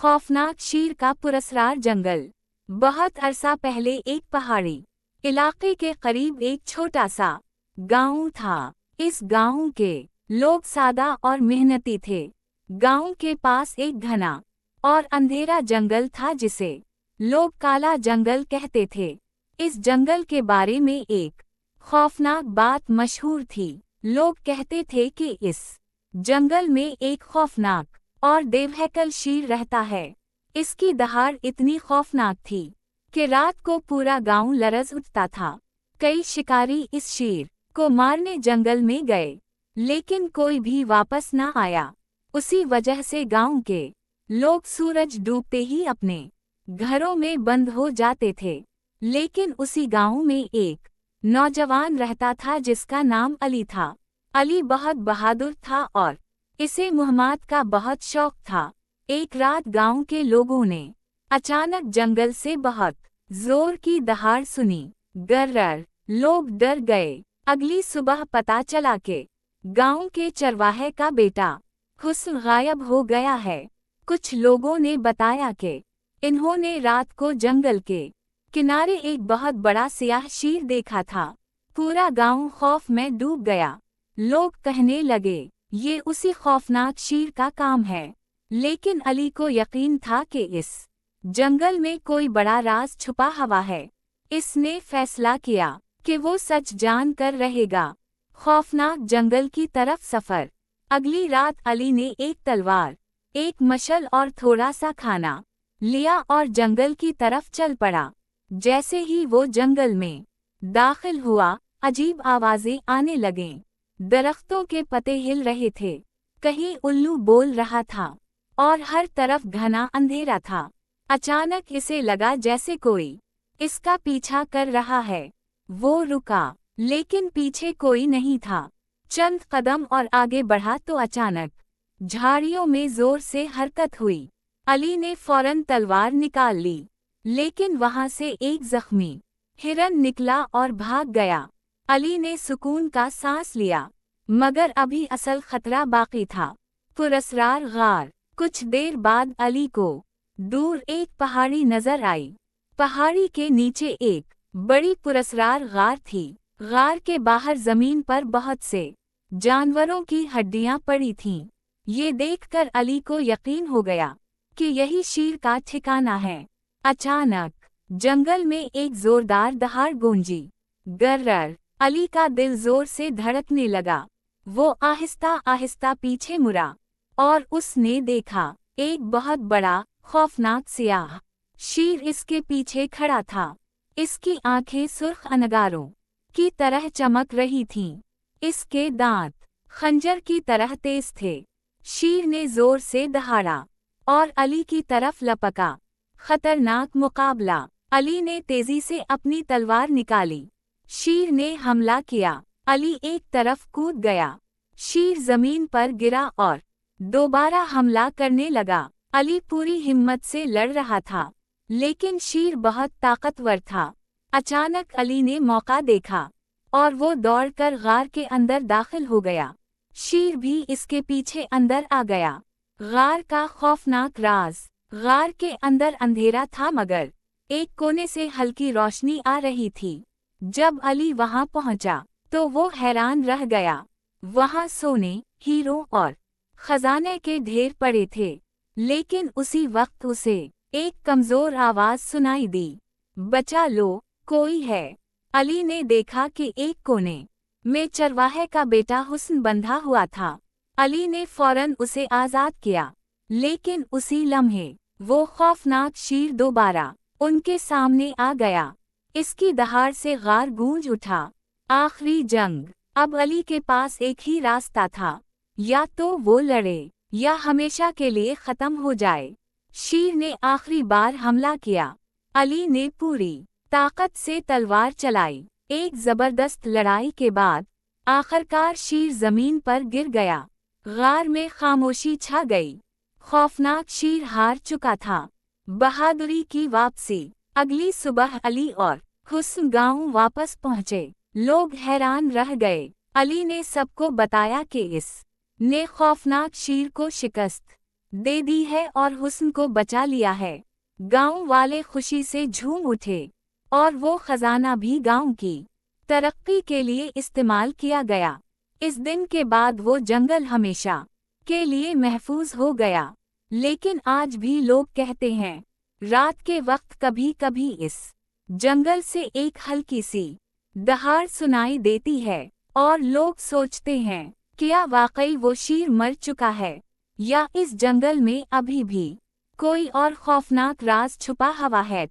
खौफनाक शेर का पुरस्कार जंगल। बहुत अरसा पहले एक पहाड़ी इलाके के करीब एक छोटा सा गांव था। इस गांव के लोग सादा और मेहनती थे। गांव के पास एक घना और अंधेरा जंगल था जिसे लोग काला जंगल कहते थे। इस जंगल के बारे में एक खौफनाक बात मशहूर थी। लोग कहते थे कि इस जंगल में एक खौफनाक और देवहैकल शेर रहता है। इसकी दहाड़ इतनी खौफनाक थी कि रात को पूरा गांव लरज उठता था। कई शिकारी इस शेर को मारने जंगल में गए, लेकिन कोई भी वापस न आया। उसी वजह से गांव के लोग सूरज डूबते ही अपने घरों में बंद हो जाते थे। लेकिन उसी गांव में एक नौजवान रहता था जिसका नाम अली था। अली बहुत बहादुर था और इसे मुहम्मद का बहुत शौक था। एक रात गांव के लोगों ने अचानक जंगल से बहुत जोर की दहाड़ सुनी। गर्र लोग डर गए। अगली सुबह पता चला कि गांव के चरवाहे का बेटा हुस्न गायब हो गया है। कुछ लोगों ने बताया कि इन्होंने रात को जंगल के किनारे एक बहुत बड़ा सियाह शेर देखा था। पूरा गांव खौफ में डूब गया। लोग कहने लगे, ये उसी खौफनाक शेर का काम है। लेकिन अली को यकीन था कि इस जंगल में कोई बड़ा राज छुपा हुआ है। इसने फैसला किया कि वो सच जान कर रहेगा। खौफनाक जंगल की तरफ सफर। अगली रात अली ने एक तलवार, एक मशल और थोड़ा सा खाना लिया और जंगल की तरफ चल पड़ा। जैसे ही वो जंगल में दाखिल हुआ, अजीब आवाजें आने लगीं। दरख्तों के पत्ते हिल रहे थे, कहीं उल्लू बोल रहा था और हर तरफ घना अंधेरा था। अचानक इसे लगा जैसे कोई इसका पीछा कर रहा है। वो रुका, लेकिन पीछे कोई नहीं था। चंद कदम और आगे बढ़ा तो अचानक झाड़ियों में जोर से हरकत हुई। अली ने फौरन तलवार निकाल ली, लेकिन वहां से एक जख्मी हिरन निकला और भाग गया। अली ने सुकून का सांस लिया, मगर अभी असल खतरा बाकी था। पुरस्कार गार। कुछ देर बाद अली को दूर एक पहाड़ी नजर आई। पहाड़ी के नीचे एक बड़ी पुरस्कार गार थी। गार के बाहर जमीन पर बहुत से जानवरों की हड्डियां पड़ी थीं। ये देखकर अली को यकीन हो गया कि यही शेर का ठिकाना है। अचानक जंगल में एक जोरदार दहाड़ गूंजी। गर्र अली का दिल जोर से धड़कने लगा। वो आहिस्ता आहिस्ता पीछे मुड़ा और उसने देखा एक बहुत बड़ा खौफनाक सियाह शेर इसके पीछे खड़ा था। इसकी आंखें सुर्ख अंगारों की तरह चमक रही थीं। इसके दांत खंजर की तरह तेज थे। शेर ने जोर से दहाड़ा और अली की तरफ लपका। खतरनाक मुकाबला। अली ने तेजी से अपनी तलवार निकाली। शेर ने हमला किया। अली एक तरफ कूद गया। शेर जमीन पर गिरा और दोबारा हमला करने लगा। अली पूरी हिम्मत से लड़ रहा था, लेकिन शेर बहुत ताकतवर था। अचानक अली ने मौका देखा और वो दौड़कर गार के अंदर दाखिल हो गया। शेर भी इसके पीछे अंदर आ गया। गार का खौफनाक राज। गार के अंदर अंधेरा था, मगर एक कोने से हल्की रोशनी आ रही थी। जब अली वहां पहुंचा तो वो हैरान रह गया। वहां सोने, हीरो और खजाने के ढेर पड़े थे। लेकिन उसी वक्त उसे एक कमजोर आवाज सुनाई दी, बचा लो, कोई है। अली ने देखा कि एक कोने में चरवाहे का बेटा हुस्न बंधा हुआ था। अली ने फौरन उसे आजाद किया, लेकिन उसी लम्हे वो खौफनाक शेर दोबारा उनके सामने आ गया। इसकी दहाड़ से गार गूंज उठा। आखिरी जंग। अब अली के पास एक ही रास्ता था, या तो वो लड़े या हमेशा के लिए खत्म हो जाए। शेर ने आखिरी बार हमला किया। अली ने पूरी ताकत से तलवार चलाई। एक जबरदस्त लड़ाई के बाद आखिरकार शेर जमीन पर गिर गया। गार में खामोशी छा गई। खौफनाक शेर हार चुका था। बहादुरी की वापसी। अगली सुबह अली और हुस्न गांव वापस पहुंचे। लोग हैरान रह गए। अली ने सबको बताया कि इस ने खौफनाक शेर को शिकस्त दे दी है और हुस्न को बचा लिया है। गांव वाले खुशी से झूम उठे और वो खजाना भी गांव की तरक्की के लिए इस्तेमाल किया गया। इस दिन के बाद वो जंगल हमेशा के लिए महफूज हो गया। लेकिन आज भी लोग कहते हैं, रात के वक्त कभी कभी इस जंगल से एक हल्की सी दहाड़ सुनाई देती है और लोग सोचते हैं, क्या वाकई वो शेर मर चुका है या इस जंगल में अभी भी कोई और खौफनाक राज छुपा हुआ है।